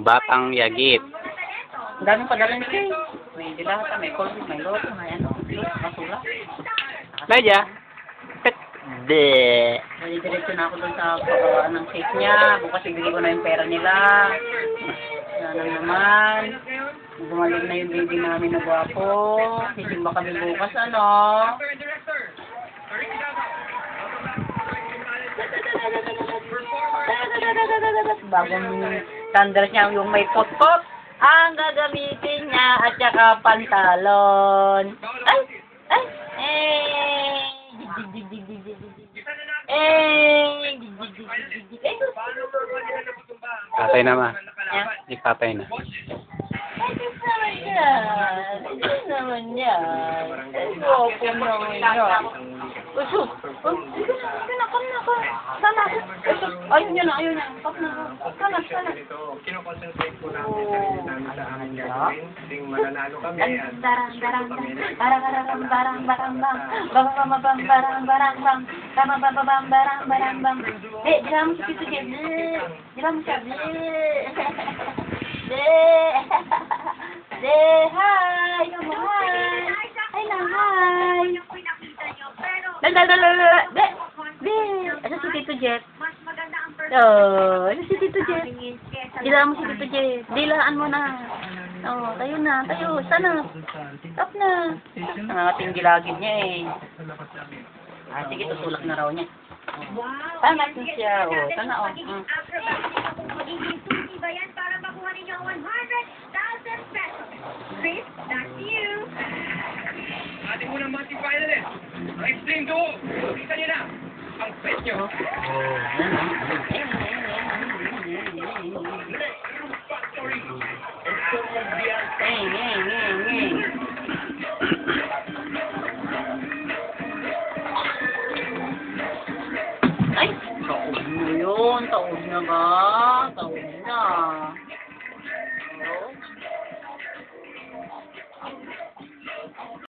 Batang Yagit. Ang daming padala nila eh. May dilata, may cold, may loto, may ano, masula. Medya. De. Diretso na ako dun sa pagkawaan ng cake niya. Bukas ibigay ko na yung pera nila. Sana naman. Gumaling na yung baby namin na gwapo. Sisimba kami bukas, ano? Bagong sandals niya yung may pot-pot ang gagamitin niya at saka pantalon. Ay! Ay! Patay na ma. Di patay na. Ito naman yan. Gwapo naman yan. Usok. Pinakam na ka. Sana. Ayun yan. Ayun yan. Sana. Kino-concentrate po namin yung sarili namin sa aming gagawin. Kasi mananalo kami. Eh, di lang mo si Tito Jet. Di lang mo siya. Hi! Come on, hi! Hi na, hi! Ano si Tito Jet? Oh, ano si Tito Jet? Dilaan mo si Tito Jet. Dilaan mo na. Oh, tayo na, tayo. Sana. Stop na. Ang ating gilagid niya eh. Ah, sige, tutulak na raw niya. Tama na siya. Oh, sana oh. Para makuha ninyo ang 100,000 pesos. Chris, that's you. Ating unang matching finalist. Ang extreme duo. Kita niyo na. Ang bet nyo. Ay, taog na yun. Taog na ba? Taog na.